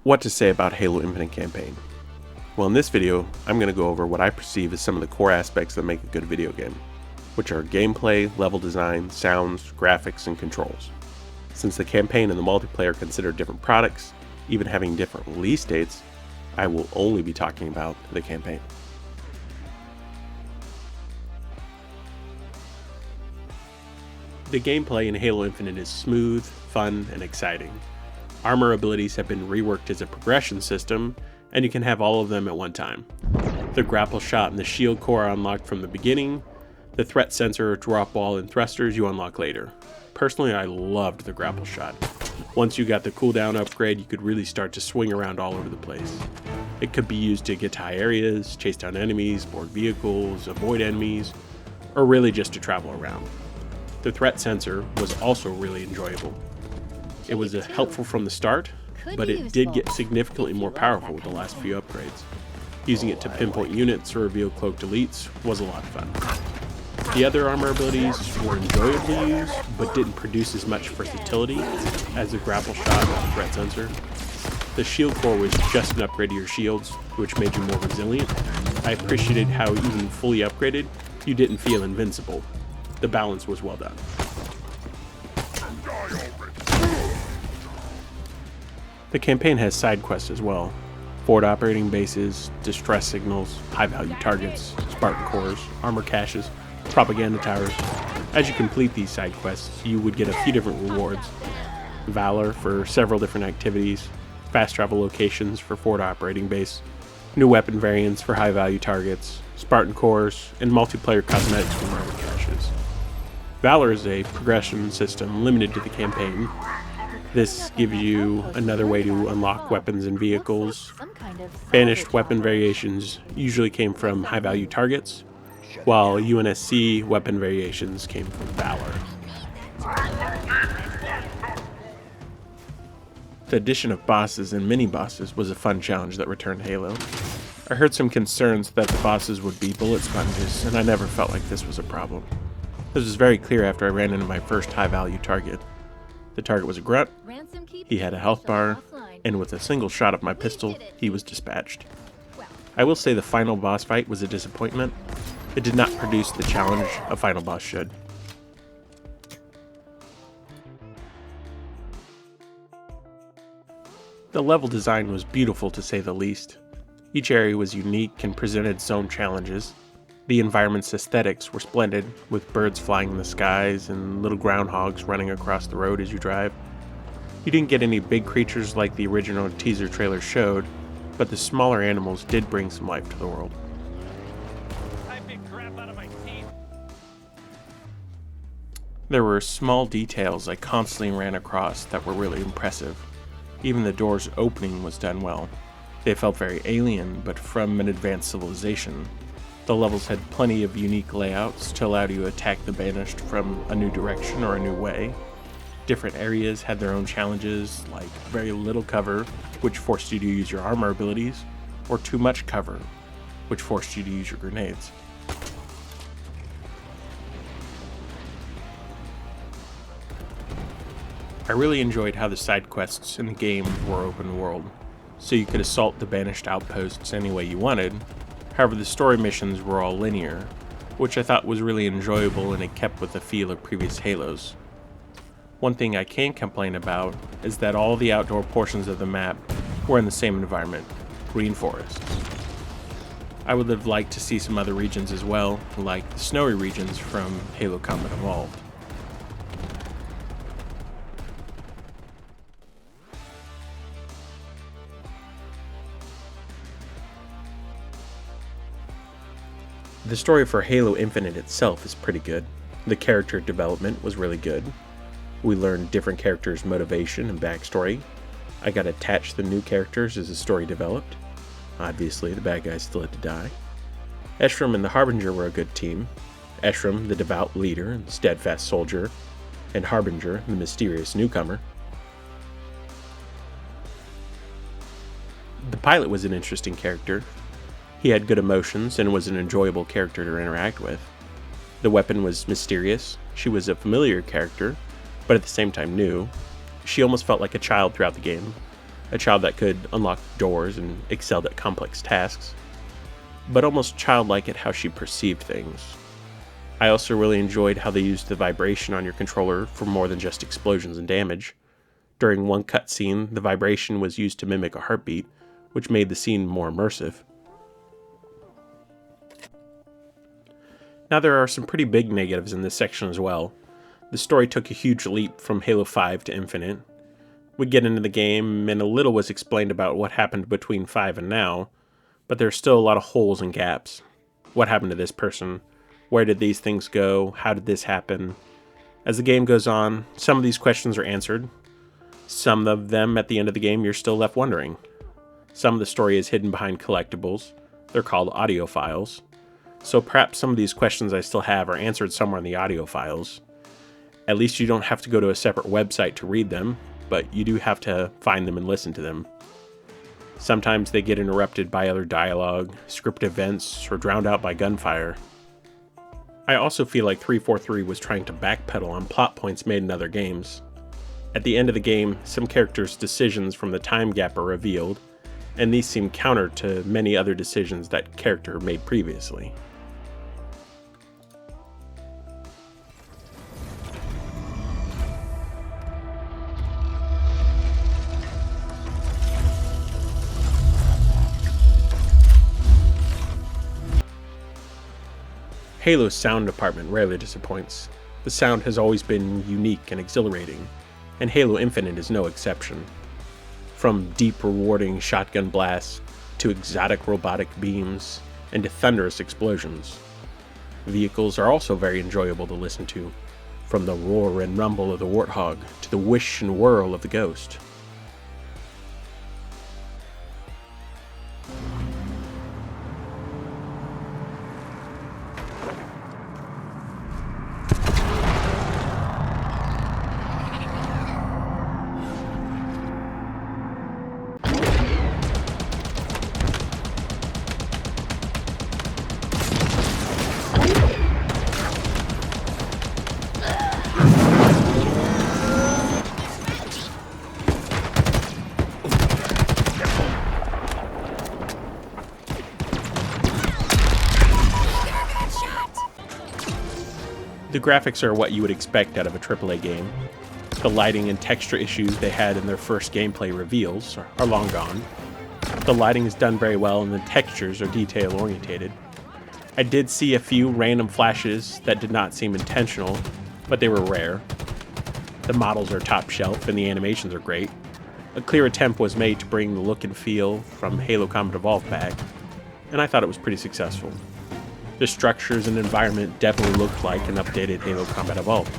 What to say about Halo Infinite campaign? Well, in this video, I'm going to go over what I perceive as some of the core aspects that make a good video game, which are gameplay, level design, sounds, graphics, and controls. Since the campaign and the multiplayer are considered different products, even having different release dates, I will only be talking about the campaign. The gameplay in Halo Infinite is smooth, fun, and exciting. Armor abilities have been reworked as a progression system, and you can have all of them at one time. The grapple shot and the shield core are unlocked from the beginning. The threat sensor, drop wall, and thrusters you unlock later. Personally, I loved the grapple shot. Once you got the cooldown upgrade, you could really start to swing around all over the place. It could be used to get to high areas, chase down enemies, board vehicles, avoid enemies, or really just to travel around. The threat sensor was also really enjoyable. It was helpful from the start, but it did get significantly more powerful with the last few upgrades. Using it to pinpoint units or reveal cloaked elites was a lot of fun. The other armor abilities were enjoyably used, but didn't produce as much versatility as the grapple shot or the threat sensor. The shield core was just an upgrade to your shields, which made you more resilient. I appreciated how even fully upgraded, you didn't feel invincible. The balance was well done. The campaign has side quests as well. Forward operating bases, distress signals, high-value targets, Spartan cores, armor caches, propaganda towers. As you complete these side quests, you would get a few different rewards. Valor for several different activities, fast travel locations for forward operating base, new weapon variants for high-value targets, Spartan cores, and multiplayer cosmetics from armor caches. Valor is a progression system limited to the campaign. This gives you another way to unlock weapons and vehicles. Banished weapon variations usually came from high-value targets, while UNSC weapon variations came from Valor. The addition of bosses and mini-bosses was a fun challenge that returned Halo. I heard some concerns that the bosses would be bullet sponges, and I never felt like this was a problem. This was very clear after I ran into my first high-value target. The target was a grunt, he had a health bar, and with a single shot of my pistol, he was dispatched. I will say the final boss fight was a disappointment. It did not produce the challenge a final boss should. The level design was beautiful to say the least. Each area was unique and presented its own challenges. The environment's aesthetics were splendid, with birds flying in the skies and little groundhogs running across the road as you drive. You didn't get any big creatures like the original teaser trailer showed, but the smaller animals did bring some life to the world. There were small details I constantly ran across that were really impressive. Even the doors opening was done well. They felt very alien, but from an advanced civilization. The levels had plenty of unique layouts to allow you to attack the Banished from a new direction or a new way. Different areas had their own challenges, like very little cover, which forced you to use your armor abilities, or too much cover, which forced you to use your grenades. I really enjoyed how the side quests in the game were open world, so you could assault the Banished outposts any way you wanted. However, the story missions were all linear, which I thought was really enjoyable and it kept with the feel of previous Halos. One thing I can complain about is that all the outdoor portions of the map were in the same environment, green forests. I would have liked to see some other regions as well, like the snowy regions from Halo Combat Evolved. The story for Halo Infinite itself is pretty good. The character development was really good. We learned different characters' motivation and backstory. I got attached to the new characters as the story developed. Obviously, the bad guys still had to die. Escharum and the Harbinger were a good team. Escharum, the devout leader and steadfast soldier, and Harbinger, the mysterious newcomer. The pilot was an interesting character. He had good emotions and was an enjoyable character to interact with. The weapon was mysterious. She was a familiar character, but at the same time new. She almost felt like a child throughout the game. a child that could unlock doors and excelled at complex tasks, but almost childlike at how she perceived things. I also really enjoyed how they used the vibration on your controller for more than just explosions and damage. During one cutscene, the vibration was used to mimic a heartbeat, which made the scene more immersive. Now there are some pretty big negatives in this section as well. The story took a huge leap from Halo 5 to Infinite. We get into the game, and a little was explained about what happened between 5 and now, but there's still a lot of holes and gaps. What happened to this person? Where did these things go? How did this happen? As the game goes on, some of these questions are answered. Some of them at the end of the game you're still left wondering. Some of the story is hidden behind collectibles. They're called audio files. So perhaps some of these questions I still have are answered somewhere in the audio files. At least you don't have to go to a separate website to read them, but you do have to find them and listen to them. Sometimes they get interrupted by other dialogue, script events, or drowned out by gunfire. I also feel like 343 was trying to backpedal on plot points made in other games. At the end of the game, some characters' decisions from the time gap are revealed, and these seem counter to many other decisions that character made previously. Halo's sound department rarely disappoints. The sound has always been unique and exhilarating, and Halo Infinite is no exception. From deep, rewarding shotgun blasts, to exotic robotic beams, and to thunderous explosions. Vehicles are also very enjoyable to listen to, from the roar and rumble of the Warthog to the whish and whirl of the Ghost. The graphics are what you would expect out of a AAA game. The lighting and texture issues they had in their first gameplay reveals are long gone. The lighting is done very well and the textures are detail orientated. I did see a few random flashes that did not seem intentional, but they were rare. The models are top shelf and the animations are great. A clear attempt was made to bring the look and feel from Halo Combat Evolved back, and I thought it was pretty successful. The structures and environment definitely looked like an updated Halo Combat Evolved.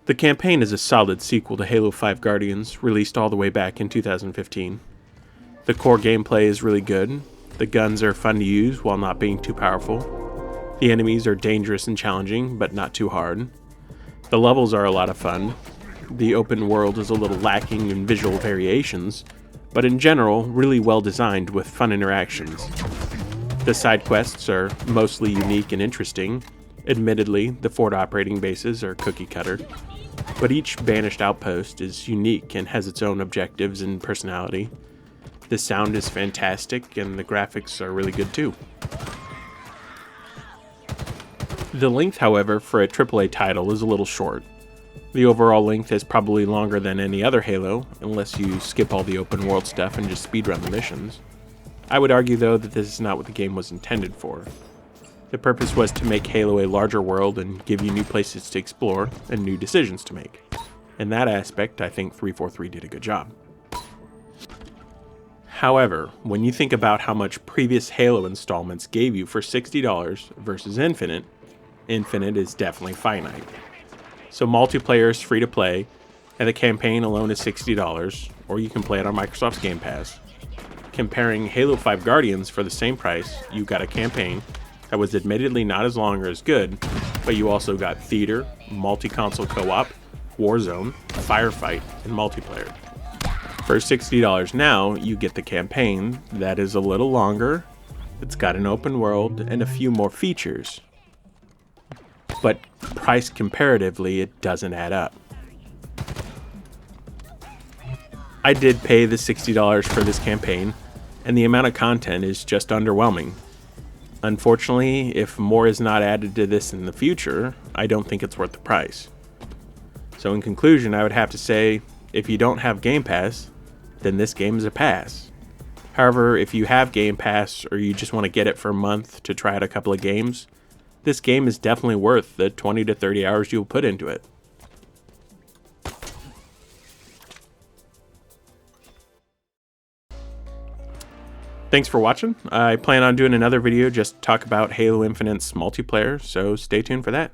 The campaign is a solid sequel to Halo 5 Guardians, released all the way back in 2015. The core gameplay is really good, the guns are fun to use while not being too powerful, the enemies are dangerous and challenging, but not too hard, the levels are a lot of fun, the open world is a little lacking in visual variations, but in general, really well designed with fun interactions. The side quests are mostly unique and interesting. Admittedly, the Ford operating bases are cookie cutter, but each banished outpost is unique and has its own objectives and personality. The sound is fantastic, and the graphics are really good too. The length, however, for a AAA title is a little short. The overall length is probably longer than any other Halo, unless you skip all the open world stuff and just speedrun the missions. I would argue, though, that this is not what the game was intended for. The purpose was to make Halo a larger world and give you new places to explore and new decisions to make. In that aspect, I think 343 did a good job. However, when you think about how much previous Halo installments gave you for $60 versus Infinite, Infinite is definitely finite. So multiplayer is free to play, and the campaign alone is $60, or you can play it on Microsoft's Game Pass. Comparing Halo 5 Guardians for the same price, you got a campaign that was admittedly not as long or as good, but you also got theater, multi-console co-op, Warzone, firefight in multiplayer. For $60 now, you get the campaign that is a little longer, it's got an open world, and a few more features. But priced comparatively, it doesn't add up. I did pay the $60 for this campaign, and the amount of content is just underwhelming. Unfortunately, if more is not added to this in the future, I don't think it's worth the price. So in conclusion, I would have to say, if you don't have Game Pass, then this game is a pass. However, if you have Game Pass or you just want to get it for a month to try out a couple of games, this game is definitely worth the 20 to 30 hours you'll put into it. Thanks for watching. I plan on doing another video just to talk about Halo Infinite's multiplayer, so stay tuned for that.